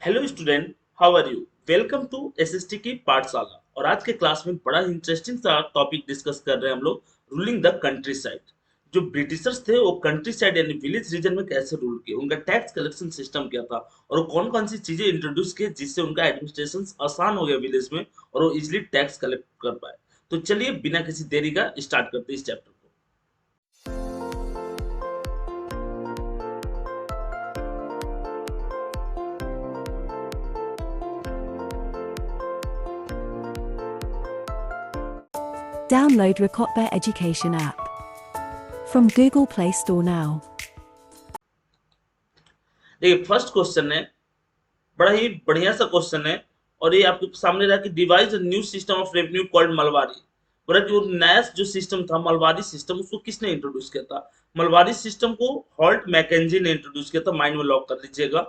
Hello student, how are you? Welcome to SST की पाठशाला। और आज के क्लास में बड़ा इंटरेस्टिंग सा टॉपिक डिस्कस कर रहे हैं हम लोग, रूलिंग द कंट्री साइड। जो ब्रिटिशर्स थे वो कंट्री साइड यानी विलेज रीजन में कैसे रूल किए, उनका टैक्स कलेक्शन सिस्टम क्या था और वो कौन कौन सी चीजें इंट्रोड्यूस किए जिससे उनका एडमिनिस्ट्रेशन आसान हो गया विलेज में और वो इजिली टैक्स कलेक्ट कर पाए। तो चलिए बिना किसी देरी का स्टार्ट करते हैं इस चैप्टर को। Download Rakotba Education app from Google Play Store now. देखिए फर्स्ट क्वेश्चन है, बड़ा ही बढ़िया सा क्वेश्चन है और ये आपके सामने रहा कि device new system of revenue called Malwari. बोला कि वो नया जो सिस्टम था मलवारी सिस्टम, उसको किसने इंट्रोड्यूस किया था? मलवारी सिस्टम को हॉल्ट मैकेंजी ने इंट्रोड्यूस किया था। माइंड में लॉक कर लीजिएगा।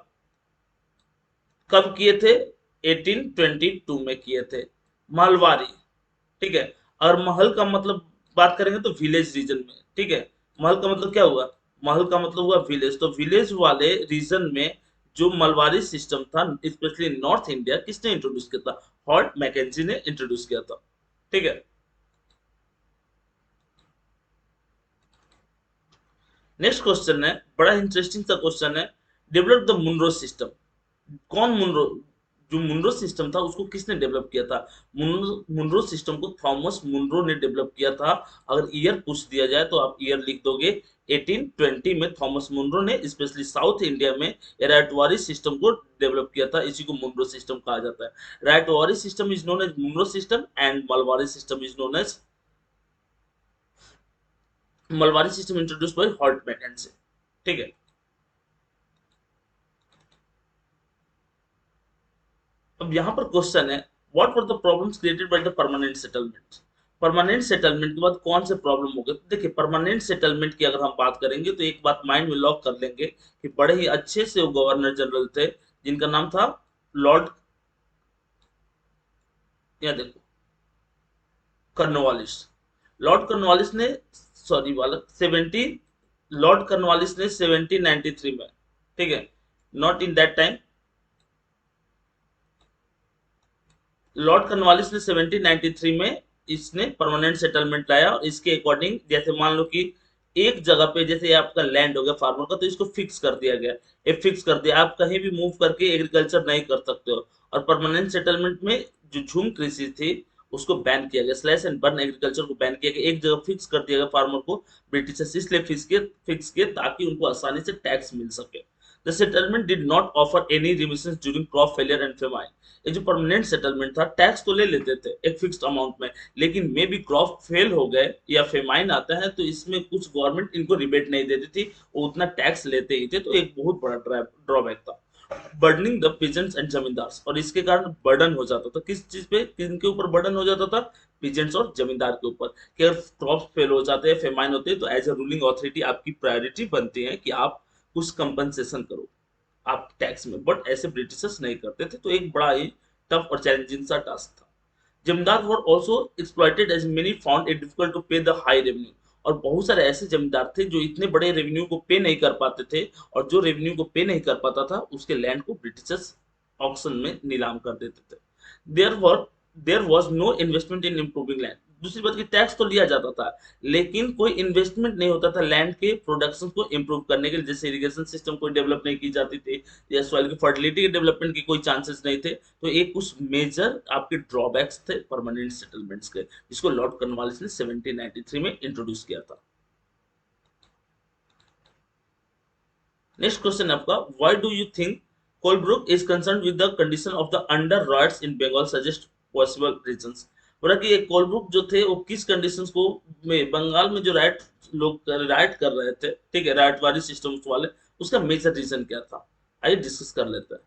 कब किए थे? 1822 में किए थे मलवारी। ठीक है। और महल का मतलब बात करेंगे तो विलेज रीजन में। ठीक है। महल का मतलब क्या हुआ? महल का मतलब हुआ विलेज। तो विलेज वाले रीजन में जो मलवारी सिस्टम था, स्पेशली नॉर्थ इंडिया, किसने इंट्रोड्यूस किया था? हॉल्ट मैकेंजी ने इंट्रोड्यूस किया था। ठीक है। नेक्स्ट क्वेश्चन है, बड़ा इंटरेस्टिंग सा क्वेश्चन है। Develop the Munro system. कौन मुनरो? जो मुनरो सिस्टम था उसको किसने डेवलप किया था? मुनरो मुनरो सिस्टम को थॉमस मुनरो ने डेवलप किया था। अगर ईयर पूछ दिया जाए तो आप ईयर लिख दोगे 1820 में थॉमस मुनरो ने स्पेशली साउथ इंडिया में रायटवारी सिस्टम को डेवलप किया था। इसी को मुनरो सिस्टम कहा जाता है। Ryotwari system is known as Munro system and Malwari system is known as Malwari system introduced by Holt Mackenzie. ठीक है। अब यहाँ पर क्वेश्चन है, what were the problems created by the permanent settlement? Permanent settlement के बाद कौन से प्रॉब्लम हो गए? तो देखिए परमानेंट सेटलमेंट की अगर हम बात करेंगे तो एक बात माइंड में लॉक कर लेंगे कि बड़े ही अच्छे से वो गवर्नर जनरल थे जिनका नाम था लॉर्ड, या देखो, कर्नवालिस। लॉर्ड कर्नवालिस ने, सॉरी वाला 70, लॉर्ड कर्नवालिस ने 1793 में, ठीक है, not in that time, Lord Cornwallis ने 1793 में इसने परमानेंट सेटलमेंट लाया और इसके अकॉर्डिंग जैसे मान लो कि एक जगह पे जैसे आपका लैंड हो गया फार्मर का, तो इसको फिक्स कर दिया गया। ये फिक्स कर दिया, आप कहीं भी मूव करके एग्रीकल्चर नहीं कर सकते हो। और परमानेंट सेटलमेंट में जो झूम कृषि थी उसको बैन किया गया, स्लैश एंड बर्न एग्रीकल्चर को बैन किया गया। एक जगह फिक्स कर दिया गया फार्मर को। ब्रिटिशर्स इसलिए फिक्स किए ताकि उनको आसानी से टैक्स मिल सके। The settlement did not offer any remissions during crop failure and famine. ये जो परमानेंट सेटलमेंट था, टैक्स तो ले लेते थे एक फिक्स्ड अमाउंट में, लेकिन मे बी क्रॉप फेल हो गए या फेमाइन आता है तो इसमें कुछ गवर्नमेंट इनको रिबेट नहीं देती थी, वो उतना टैक्स लेते ही थे। तो एक बहुत बड़ा ड्रॉबैक था। Burdening the peasants and zamindars, और इसके कारण बर्डन हो जाता था। किस चीज पे, किनके ऊपर बर्डन हो जाता था? पीजेंट्स और जमींदार के ऊपर। कि अगर क्रॉप फेल हो जाते हैं, फेमाइन होते हैं, तो एज ए रूलिंग अथॉरिटी आपकी प्रायोरिटी बनती है कि आप कुछ कंपनसेशन करो आप टैक्स में। बट ऐसे ब्रिटिशर्स नहीं करते थे, तो एक बड़ा ही टफ और चैलेंजिंग सा टास्क था। Zamindar were also exploited as many found it difficult to pay the high revenue. और बहुत सारे ऐसे जमींदार थे जो इतने बड़े रेवेन्यू को पे नहीं कर पाते थे, और जो रेवेन्यू को पे नहीं कर पाता था उसके लैंड को ब्रिटिशर्स ऑक्शन में नीलाम कर देते थे। There were there was no investment in improving land. दूसरी बात की टैक्स तो लिया जाता था लेकिन कोई इन्वेस्टमेंट नहीं होता था लैंड के प्रोडक्शन को इम्प्रूव करने के लिए। जैसे इरिगेशन सिस्टम कोई डेवलप नहीं की जाती थी या सॉइल की फर्टिलिटी के डेवलपमेंट की कोई चांसेस नहीं थे। तो एक कुछ मेजर आपके ड्रॉबैक्स थे परमानेंट सेटलमेंट्स के, जिसको लॉर्ड कॉर्नवालिस ने 1793 में इंट्रोड्यूस किया था। नेक्स्ट क्वेश्चन आपका, why do you think Colebrooke is concern with the condition of the under ryots in Bengal, suggest possible reasons. बोला कि ये कोलब्रुक जो थे वो किस कंडीशंस को में बंगाल में जो राइट लोग राइट कर रहे थे, ठीक है, राइटवादी सिस्टम्स वाले, उसका मेजर रीजन क्या था? आइए डिस्कस कर लेते हैं।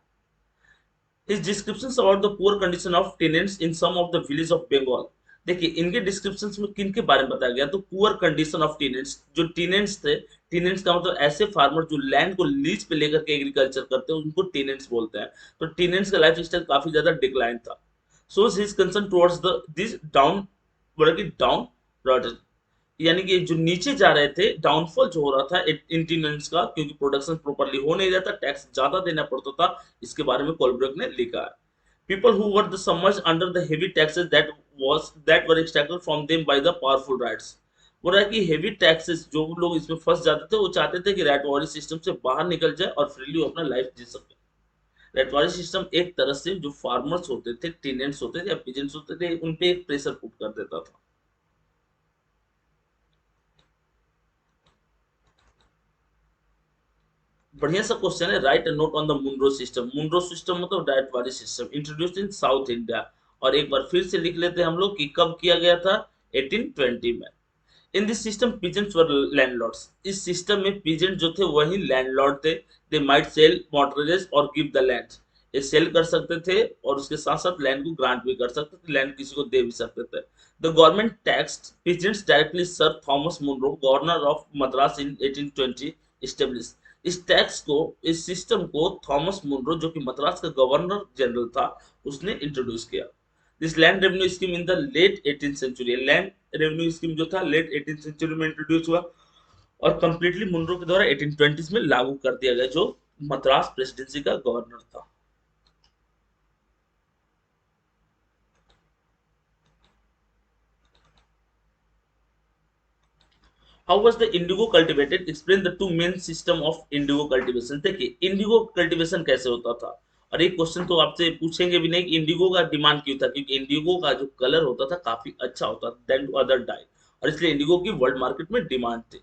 His descriptions about the poor condition of tenants in some of the villages of Bengal। देखिए इनके डिस्क्रिप्शंस में किन के बारे में बताया गया? तो पुअर कंडीशन ऑफ टेनेंट्स, जो टेनेंट्स थे, टेनेंट्स का मतलब ऐसे फार्मर जो लैंड को लीज पे लेकर के एग्रीकल्चर करते हैं उनको टेनेंट्स बोलते हैं। तो टेनेंट्स का लाइफ स्टाइल काफी ज्यादा डिक्लाइन था। So his concern towards the this down, बोला कि डाउन, यानी कि जो नीचे जा रहे थे, डाउनफॉल जो हो रहा था इंडियंस का, क्योंकि प्रोडक्शन प्रॉपर्ली हो नहीं रहा था, टैक्स ज्यादा देना पड़ता था। इसके बारे में कोलब्रुक ने लिखा है। People who were the submerged under the heavy taxes that were extracted from them by the powerful rights। बोल रहा है कि हेवी टैक्सेस जो लोग इसमें फंस जाते थे, वो चाहते थे कि रैटवारी सिस्टम से बाहर निकल जाए और फ्रीली अपना लाइफ जी सके। रैटवारी सिस्टम एक तरह से जो फार्मर्स होते थे, टेनेंट्स होते थे या पीजेंट्स होते थे, उन पे एक प्रेशर पुट कर देता था। बढ़िया सा क्वेश्चन है। Write note on the Munro system. Munro system मतलब डाइट वाली system, introduced in South India. और एक बार फिर से लिख लेते हैं हम लोग कि कब किया गया था, 1820 में। In this system peasants were landlords. इस सिस्टम में पीजेंट जो थे वही लैंडलॉर्ड थे। दे माइट सेल मॉर्टगेजेस और गिव द लैंड। ये सेल कर सकते थे और उसके साथ साथ लैंड को ग्रांट भी कर सकते थे, लैंड किसी को दे भी सकते थे। The government taxed peasants directly. Sir Thomas Munro, governor of Madras in 1820 establish. इस टैक्स को, इस सिस्टम को थॉमस मुनरो जो कि मद्रास का गवर्नर जनरल था, उसने इंट्रोड्यूस किया। This land revenue scheme in the late 18th century. Land revenue scheme जो था लेट 18th सेंचुरी में इंट्रोड्यूस हुआ और कंप्लीटली मुनरो के द्वारा 1820 में लागू कर दिया गया, जो मद्रास प्रेसिडेंसी का गवर्नर था। How was the Indigo cultivated, explain the two main system of Indigo cultivation. देखिए इंडिगो कल्टीवेशन कैसे होता था। और एक क्वेश्चन तो आपसे पूछेंगे भी नहीं कि इंडिगो का डिमांड क्यों था, क्योंकि इंडिगो का जो कलर होता था काफी अच्छा होता था देन अदर डाई, और इसलिए इंडिगो की वर्ल्ड मार्केट में डिमांड थी।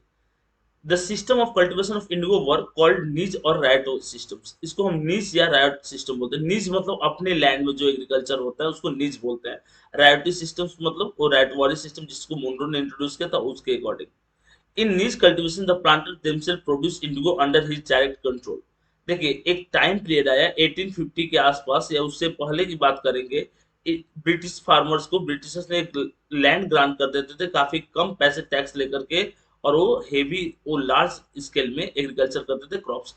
The system of cultivation of indigo work called nij और रायट सिस्टम्स। इसको हम नीज या रायट सिस्टम बोलते हैं। नीज मतलब अपने लैंड में जो एग्रीकल्चर होता है उसको नीज बोलते हैं। रायटी सिस्टम्स मतलब वो रायटवारी सिस्टम जिसको मुंडो ने इंट्रोड्यूस किया था उसके according. In nij cultivation the planter themselves produce indigo under his direct control. देखिए एक टाइम पीरियड आया 1850 के आसपास या उससे पहले की बात करेंगे। ब्रिटिश फार्मर्स को ब्रिटिशर्स ने एक लैंड ग्रांट कर देते थे काफी कम पैसे टैक्स लेकर के, और वो लार्ज स्केल में एग्रीकल्चर करते थे, क्रॉप्स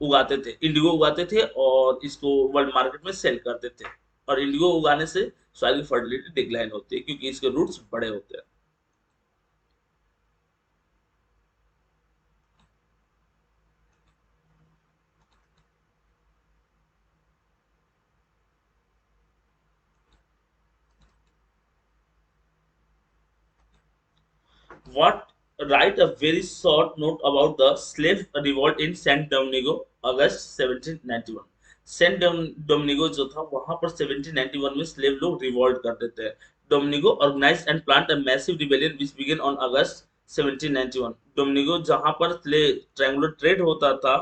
उगाते थे, इंडिगो उगाते थे और इसको वर्ल्ड मार्केट में सेल करते थे। और इंडिगो उगाने से सॉइल की फर्टिलिटी डिक्लाइन होती है क्योंकि इसके रूट्स बड़े होते हैं। What write a very short note about the slave revolt in San Domingo, August 1791। Saint डोमिनिगो जो था वहां पर 1791 में स्लेव लोग रिवॉल्ट करते थे। Domingo organise and plant a massive rebellion which began on August 1791। Domingo जहां पर ट्रायंगुलर ट्रेड होता था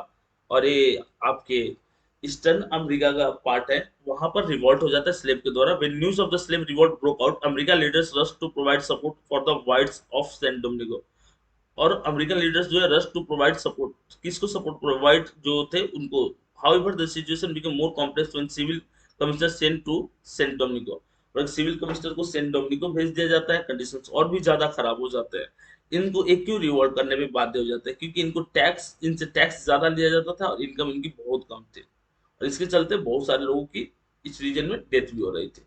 और ये आपके ईस्टर्न अमेरिका का पार्ट है, वहां पर रिवॉल्ट हो जाता है स्लेव के द्वारा। When news of the slave revolt broke out, American leaders rush to provide support for the whites of Saint Domingo. और अमेरिकन लीडर्स जो है रश टू प्रोवाइड सपोर्ट, किसको सपोर्ट प्रोवाइड जो थे उनको। However the situation become more complex when civil commissioner sent to Saint Domingo. और civil commissioner को Saint Domingo भेज दिया जाता है, कंडीशंस और भी ज्यादा खराब हो जाते हैं। इनको एक क्यों रिवॉल्ट करने में बाध्य हो जाते हैं, क्योंकि इनको टैक्स, इनसे टैक्स ज्यादा लिया जाता था और इनकम इनकी बहुत कम थी, और इसके चलते बहुत सारे लोगों की इस रीजन में डेथ भी हो रही थी।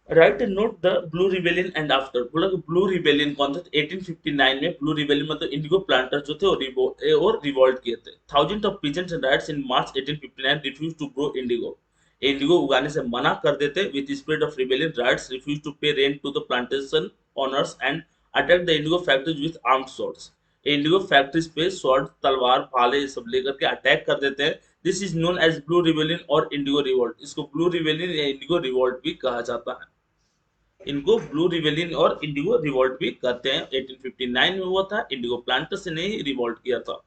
Write note the blue rebellion and after. बोला कि ब्लू रिबेलियन कौन था, 1859 में ब्लू रिबेलियन मतलब इंडिगो प्लांटर जो थे और रिवोल्ट किए थे। Thousand of peasants and ryots in March 1859 refuse to grow indigo. Indigo उगाने से मना कर देते। With spread of rebellion ryots refuse to pay rent to the plantation owners and attack the indigo factories with armed swords. Indigo factories पे sword, तलवार, भाले ये सब लेकर के अटैक कर देते हैं। This is known as blue rebellion और इंडिगो रिवोल्ट। इसको ब्लू रिबेलियन या इंडिगो रिवोल्ट भी कहा जाता है। इनको ब्लू रिवेलियन और इंडिगो रिवॉल्ट भी कहते हैं। 1859 में हुआ था, इंडिगो प्लांटर्स ने ही रिवॉल्ट किया था।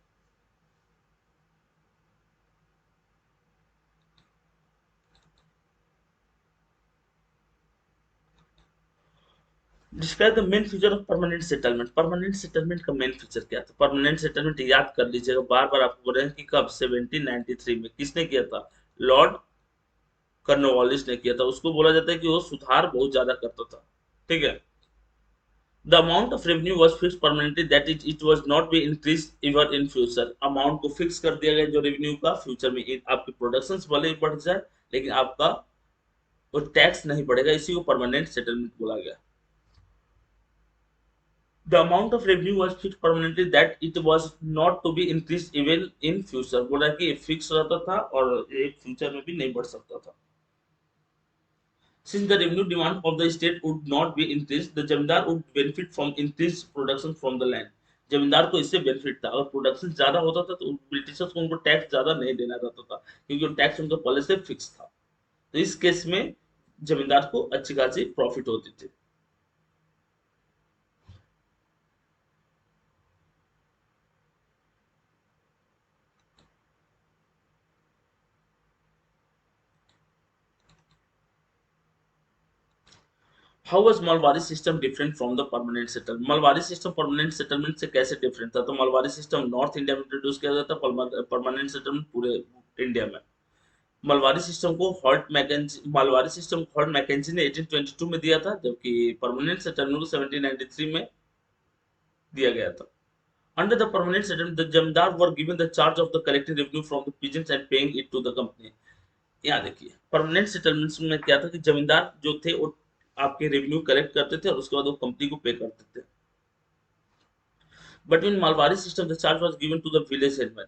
Describe the main feature of permanent settlement. Permanent settlement का मेन फीचर क्या था। परमानेंट सेटलमेंट याद कर लीजिएगा, बार बार आपको बोल रहे हैं कि कब, 1793 में। किसने किया था, लॉर्ड कॉर्नवालिस ने किया था। उसको बोला जाता है कि वो सुधार बहुत ज्यादा करता था। ठीक है। The amount of revenue was fixed permanently, that it was not be increased ever in future. Amount को फिक्स कर दिया गया जो रेवेन्यू का, फ्यूचर में आपकी प्रोडक्शन भले ही बढ़ जाए लेकिन आपका वो टैक्स नहीं बढ़ेगा, इसी को परमानेंट सेटलमेंट बोला गया। The amount of revenue was fixed permanently, that it was not to be increased even in future, बोला कि ये फिक्स रहता था और ये फ्यूचर में भी नहीं बढ़ सकता था। Since the revenue demand of the state would not be increased, the जमींदार would benefit from increased production from the land। जमींदार को इससे बेनिफिट था, अगर प्रोडक्शन ज्यादा होता था तो ब्रिटिशर्स को उनको टैक्स ज्यादा नहीं देना रहता था, क्योंकि टैक्स उनका पहले से फिक्स था। तो इस केस में जमींदार को अच्छी खासी प्रॉफिट होती थी। How was Malabari system different from the permanent settlement? Malabari system permanent settlement से कैसे डिफरेंट था? तो मलबारी सिस्टम नॉर्थ इंडिया में इंट्रोड्यूस किया गया था, परमानेंट सेटलमेंट पूरे इंडिया में। मलबारी सिस्टम हॉर्ट मैकेंजी ने 1822 में दिया था, जबकि परमानेंट सेटलमेंट को 1793 में दिया गया था। Under the permanent settlement the zamindar were given the charge of the collecting revenue from the peasants and paying it to the company. यहाँ देखिए परमानेंट सेटलमेंट्स में क्या था कि जमींदार जो थे वो आपके रेवेन्यू कलेक्ट करते थे और उसके बाद वो कंपनी को पे करते थे। But in mahalwari system the charge was given to the village headman.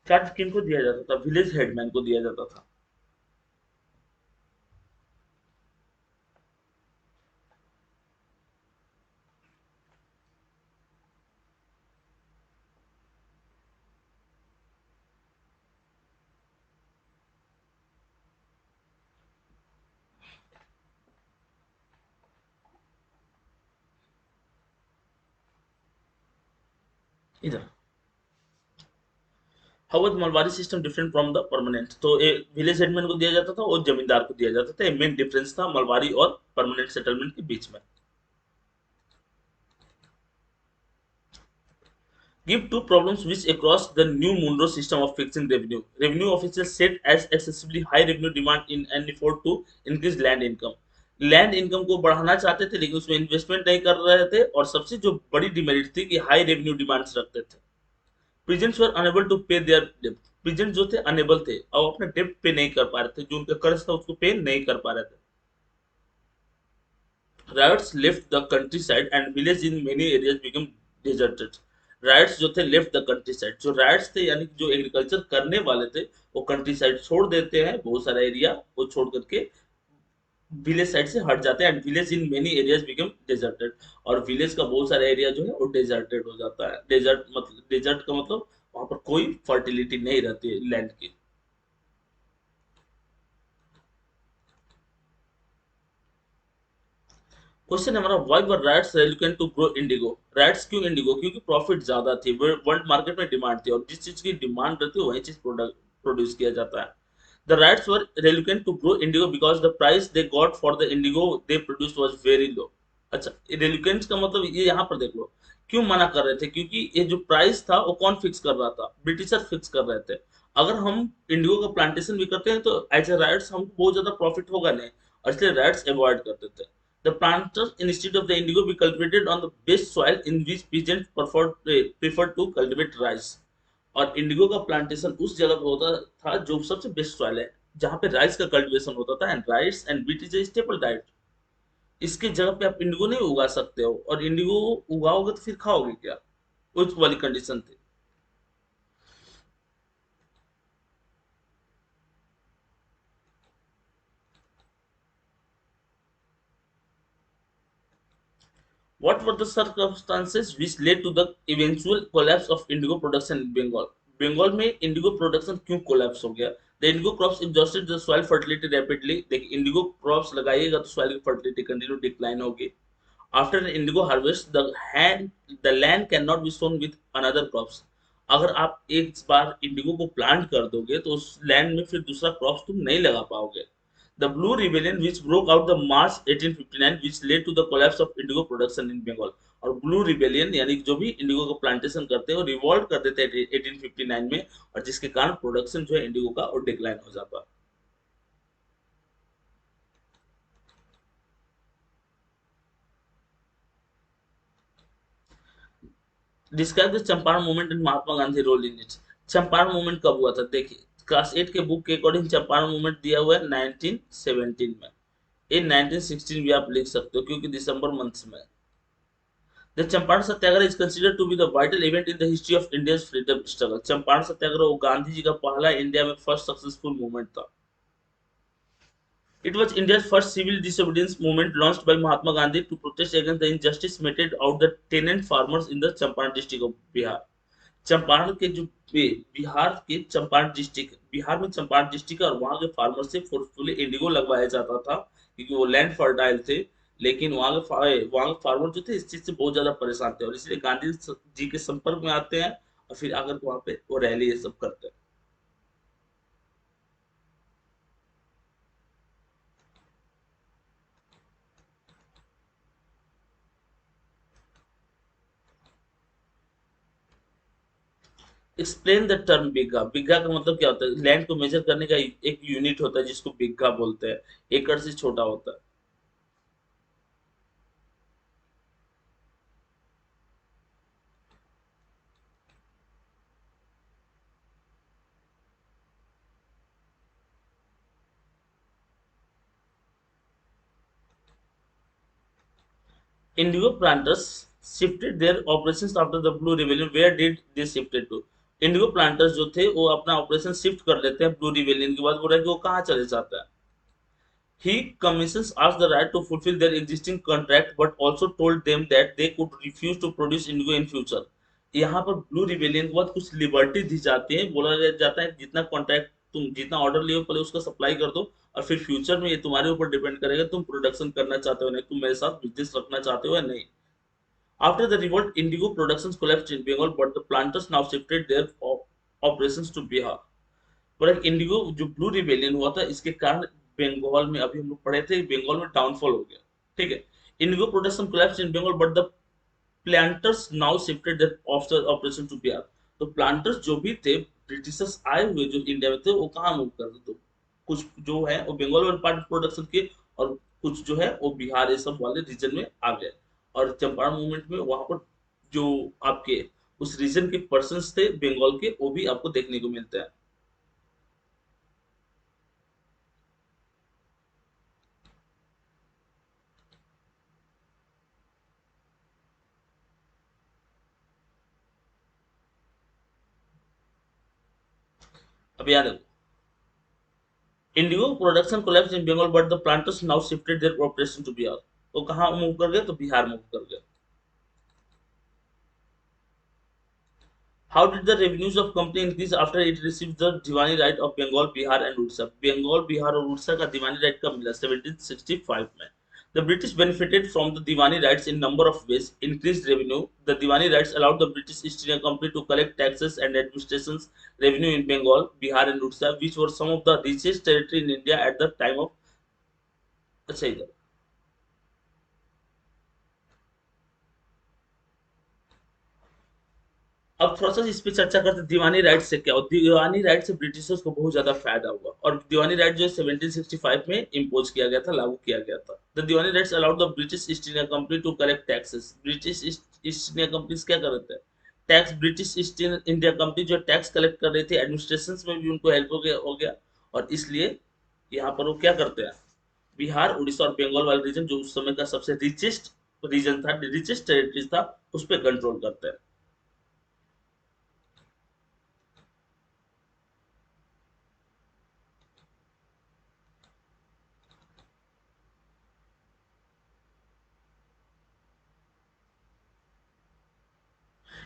Charge किनको दिया जाता था? विलेज हेडमैन को दिया जाता था। इधर how was Malabari system different from the permanent? तो विलेज हेडमैन को दिया जाता था और जमींदार को दिया जाता था, ये मेन डिफरेंस था मलबारी और परमानेंट सेटलमेंट के बीच में। Give two problems which across the new Munro system of fixing revenue. Revenue officials set as excessively high revenue demand in an effort to increase land income. Land income को बढ़ाना चाहते थे लेकिन उसमें investment नहीं कर रहे थे, और सबसे जो बड़ी डिमेरिट थी कि हाई रेवेन्यू डिमांड्स रखते थे। प्रेजेंट्स वर अनेबल टू पे देयर डेब्ट। प्रेजेंट जो थे अनेबल थे और अपने डेब्ट पे नहीं कर पा रहे थे, जो उनका कर्ज था उसको पे नहीं कर पा रहे थे। Riots left the countryside and villages in many areas became deserted. Rights जो थे लेफ्ट द कंट्री साइड, जो राइट्स थे यानी जो एग्रीकल्चर करने वाले थे वो कंट्री साइड छोड़ देते हैं, बहुत सारा एरिया वो छोड़ करके विलेज साइड से हट जाते हैं। And village in many areas become deserted, और विलेज का बहुत सारा एरिया जो है वो डेजर्टेड हो जाता है। डेजर्ट का मतलब वहां पर कोई फर्टिलिटी नहीं रहती है लैंड की। क्वेश्चन हमारा why were ryots reluctant to grow indigo? Ryots क्यों इंडिगो? क्योंकि प्रॉफिट ज्यादा थी, वर्ल्ड मार्केट में डिमांड थी, और जिस चीज की डिमांड रहती है वही चीज प्रोडक्ट प्रोड्यूस किया जाता है। The ryots were reluctant to grow indigo because the price they got for the indigo they produce was very low. अच्छा, रेलिकेंट का मतलब ये यहाँ पर देख लो, क्यों मना कर रहे थे? क्योंकि ये जो प्राइस था वो कौन फिक्स कर रहा था? ब्रिटिशर फिक्स कर रहे थे। अगर हम इंडिगो का प्लांटेशन भी करते हैं तो एज ए राइट्स हमको बहुत ज्यादा प्रॉफिट होगा नहीं, और इसलिए राइट्स अवॉइड करते थे। The planters instead of the indigo be cultivated on the best soil in which peasants preferred to cultivate rice। और इंडिगो का प्लांटेशन उस जगह पे होता था जो सबसे बेस्ट सॉइल है, जहां पे राइस का कल्टीवेशन होता था। And rice and wheat is a staple diet. इसके जगह पे आप इंडिगो नहीं उगा सकते हो, और इंडिगो उगाओगे तो फिर खाओगे क्या? उस वाली कंडीशन थी। What were the circumstances which led to the eventual collapse of indigo production in Bengal? Bengal में इंडिगो प्रोडक्शन क्यों कोलैप्स हो गया? The Indigo crops exhausted the soil fertility rapidly. देखिए इंडिगो क्रॉप्स लगाइएगा तो सॉइल की फर्टिलिटी कंटिन्यू डिक्लाइन होगी। After Indigo harvest the land can not be Son with another crops. अगर आप एक बार इंडिगो को प्लांट कर दोगे तो उस लैंड में फिर दूसरा क्रॉप्स तुम नहीं लगा पाओगे। The Blue Rebellion, which broke out the March 1859, which led to the collapse of indigo production in Bengal। और ब्लू रिबेलियन यानी जो भी इंडिगो का प्लांटेशन करते हैं वो रिवॉल्ट कर देते हैं 1859 में, और जिसके कारण प्रोडक्शन जो है इंडिगो का और डिक्लाइन हो जाता है। Describe the Champaran movement and Mahatma Gandhi role in it. Champaran movement कब हुआ था? देखिए, क्लास 8 के बुक के अकॉर्डिंग चंपारण मूवमेंट दिया हुआ है 1917 में। इन 1916 भी आप लिख सकते हो क्योंकि दिसंबर मंथ में। The Champaran Satyagraha is considered to be the vital event in the history of Indians freedom struggle. Champaran Satyagraha वो गांधी जी का पहला इंडिया में फर्स्ट सक्सेसफुल मूवमेंट था। It was India's first civil disobedience movement launched by Mahatma Gandhi to protest against the injustice meted out the tenant farmers in the Champaran district of Bihar. Champaran के जो बिहार के Champaran district, Bihar में Champaran district और वहां के farmer से forcefully Indigo लगवाया जाता था क्योंकि वो लैंड फर्टाइल थे। लेकिन वहां के फार्मर जो थे इस चीज से बहुत ज्यादा परेशान थे और इसलिए गांधी जी के संपर्क में आते हैं और फिर आकर वहां पे वो रैली ये सब करते हैं। Explain the term bigha. Bigha का मतलब क्या होता है? लैंड को मेजर करने का एक यूनिट होता है जिसको बिघा बोलते हैं। एकड़ से छोटा होता है। Indigo planters shifted their operations after the blue rebellion. Where did they shifted to? Indigo planters जो थे वो अपना ऑपरेशन शिफ्ट कर लेते हैं ब्लू रिवेलियन के बाद। बोल रहा है कि वो कहाँ चले जाता है। He commissions asked the right to fulfill their existing contract but also told them that they could refuse to produce indigo in future। यहाँ पर ब्लू रिवेलियन के बाद कुछ लिबर्टी दी जाती है। बोला जाता है जितना कॉन्ट्रैक्ट तुम जितना ऑर्डर लियो पहले उसका सप्लाई कर दो और फिर फ्यूचर में ये तुम्हारे ऊपर डिपेंड करेगा तुम प्रोडक्शन करना चाहते हो नहीं, तुम मेरे साथ बिजनेस रखना चाहते हो या नहीं। After the revolt, indigo productions collapsed in Bengal, but the planters now shifted their operations to Bihar। पर इंडिगो जो ब्लू रिबेलियन हुआ था इसके कारण बंगाल में, अभी हम लोग पढ़े थे, बंगाल में डाउनफॉल हो गया। ठीक है। Indigo production collapse in Bengal but the planters now shifted their operation to Bihar. तो प्लांटर्स जो भी थे ब्रिटिशर्स आए हुए जो इंडिया में थे वो कहाँ मूव कर रहे थे? कुछ जो है वो बंगाल वाले पार्ट प्रोडक्शन के और कुछ जो है वो बिहार ये सब वाले रीजन में आ गए। और चंपारण मूवमेंट में वहां पर जो आपके उस रीजन के पर्सन थे बंगाल के वो भी आपको देखने को मिलते हैं। अब याद रखो, indigo production collapse in Bengal but the planters now shifted their operation to Bihar. तो कहाँ मूव कर गए? तो बिहार मूव कर गए। How did the revenues of company increase after it received the diwani right of Bengal Bihar and Orissa? Bengal Bihar और उड़ीसा का दीवानी राइट कब मिला? 1765 में। The British benefited from the Diwani rights in number of ways. Increased revenue. The Diwani rights allowed the British East India Company to collect taxes and administration's revenue in Bengal, Bihar, and Odisha, which were some of the richest territory in India at the time of। अच्छा इधर अब थोड़ा सा इस पे चर्चा करते हैं दीवानी राइट से क्या हो। दीवानी राइट से ब्रिटिशर्स को बहुत ज्यादा फायदा हुआ और दीवानी राइट जो 1765 में इम्पोज किया गया था, लागू किया गया था। The diwani rights allowed the British East India company to collect taxes. British East India company क्या कर रहे थे? Tax. British East India company जो टैक्स कलेक्ट कर रही थी, एडमिनिस्ट्रेशन में भी उनको हेल्प हो गया। और इसलिए यहाँ पर वो क्या करते हैं, बिहार उड़ीसा और बंगाल वाला रीजन जो उस समय का सबसे रिचेस्ट रीजन था, रिचेस्ट टेरिटरी था, उस पर कंट्रोल करते हैं।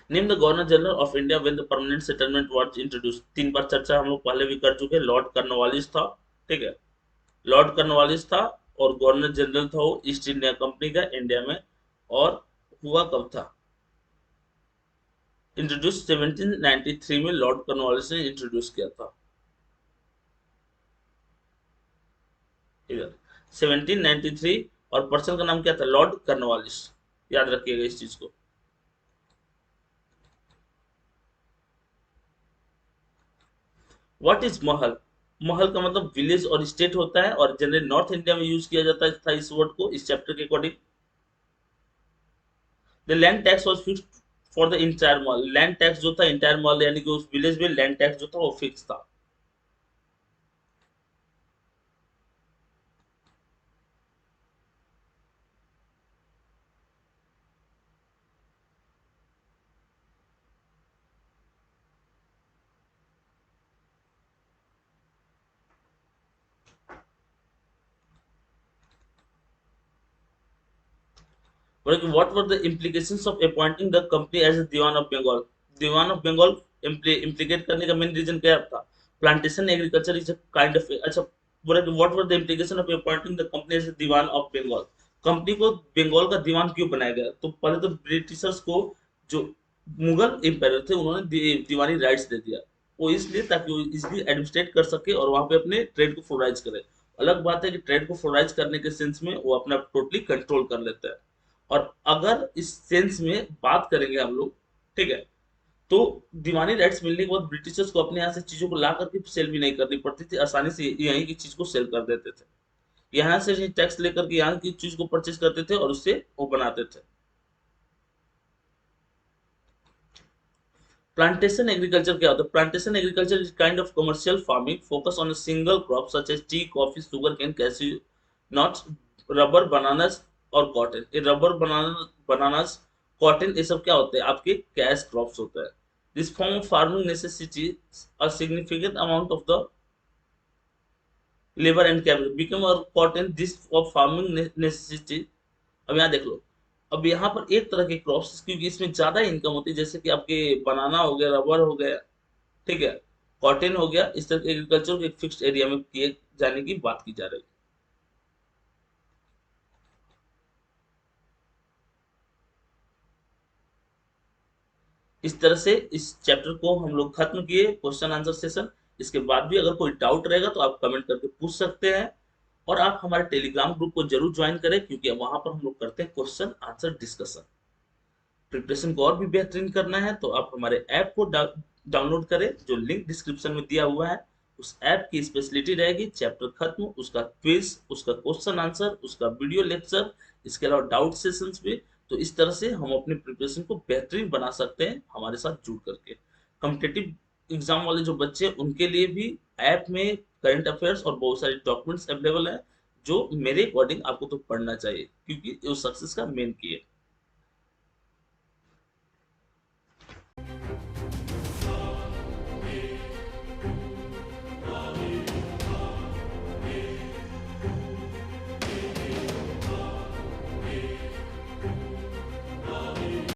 Name the governor general of India when the permanent settlement was introduce. 3 बार चर्चा हम लोग पहले भी कर चुके हैं। लॉर्ड कॉर्नवालिस था। ठीक है। लॉर्ड कॉर्नवालिस था और गवर्नर जनरल था वो ईस्ट इंडिया कंपनी का इंडिया में। और हुआ कब था? इंट्रोड्यूस 1793 में लॉर्ड कॉर्नवालिस ने इंट्रोड्यूस किया था। इधर 1793। और पर्सन का नाम क्या था? Lord Cornwallis. याद रखिएगा इस चीज को। व्हाट इज महल? महल का मतलब विलेज और स्टेट होता है और जनरल नॉर्थ इंडिया में यूज किया जाता था इस वर्ड को इस चैप्टर के according. The land tax was fixed for the entire mall, land tax जो था इंटायर मॉल यानी कि उस विलेज में लैंड टैक्स जो था वो फिक्स था। What were the implications of appointing the company as a Diwan of Bengal? Diwan of Bengal implicate करने का मेन रीजन क्या था? Plantation agriculture is a kind of, अच्छा बोला कि what were the implication of appointing the company as diwan of Bengal? Company को बंगाल का दीवान क्यों बनाया गया? तो पहले तो ब्रिटिशर्स को, जो मुगल एम्पायर थे, उन्होंने दीवानी राइट्स दे दिया। वो इसलिए ताकि वो इजिली एडमिनिस्ट्रेट कर सके और वहां पे अपने ट्रेड को फ्लोराइज करे। अलग बात है कि ट्रेड को फ्लोराइज करने के सेंस में वो अपना टोटली कंट्रोल कर लेता है। और अगर इस सेंस में बात करेंगे हम लोग, ठीक है, तो दीवानी राइट्स मिलने के बाद ब्रिटिशर्स को अपने यहाँ से चीजों को ला करके सेल भी नहीं करनी पड़ती थी, आसानी से यहीं की चीज को सेल कर देते थे। यहाँ से ही टैक्स लेकर के यहाँ की चीज को परचेज करते थे और उससे वो बनाते थे। प्लांटेशन एग्रीकल्चर क्या होता है? Plantation agriculture is kind of commercial farming focus on a single crop such as tea, coffee, sugar cane, cashew nuts, rubber, bananas और कॉटन। ये रबर, बनानास, कॉटन, ये सब क्या होते हैं? आपके कैश क्रॉप्स होते हैं। This form of farming necessity a significant amount of the labor and capital become a important this of farming necessity। अब यहाँ देख लो, अब यहाँ पर एक तरह के क्रॉप्स क्योंकि इसमें ज्यादा इनकम होती है, जैसे कि आपके बनाना हो गया, रबर हो गया, ठीक है, कॉटन हो गया, इस तरह के एग्रीकल्चर को एक फिक्स्ड एरिया में किए जाने की बात की जा रही है। इस तरह से इस चैप्टर को हम लोग खत्म किए, क्वेश्चन आंसर सेशन। इसके बाद भी अगर कोई डाउट रहेगा तो आप कमेंट करके पूछ सकते हैं। और आप हमारे टेलीग्राम ग्रुप को जरूर ज्वाइन करें क्योंकि वहां पर हम लोग करते हैं क्वेश्चन आंसर डिस्कशन। प्रिपरेशन को और भी बेहतरीन करना है तो आप हमारे ऐप को डाउनलोड करें, जो लिंक डिस्क्रिप्शन में दिया हुआ है। उस ऐप की स्पेशलिटी रहेगी चैप्टर खत्म, उसका क्विज, उसका क्वेश्चन आंसर, उसका वीडियो लेक्चर, इसके अलावा डाउट सेशंस भी। तो इस तरह से हम अपने प्रिपरेशन को बेहतरीन बना सकते हैं हमारे साथ जुड़ करके। कॉम्पिटिटिव एग्जाम वाले जो बच्चे हैं उनके लिए भी ऐप में करंट अफेयर्स और बहुत सारे डॉक्यूमेंट्स अवेलेबल है, जो मेरे अकॉर्डिंग आपको तो पढ़ना चाहिए क्योंकि वो सक्सेस का मेन की है।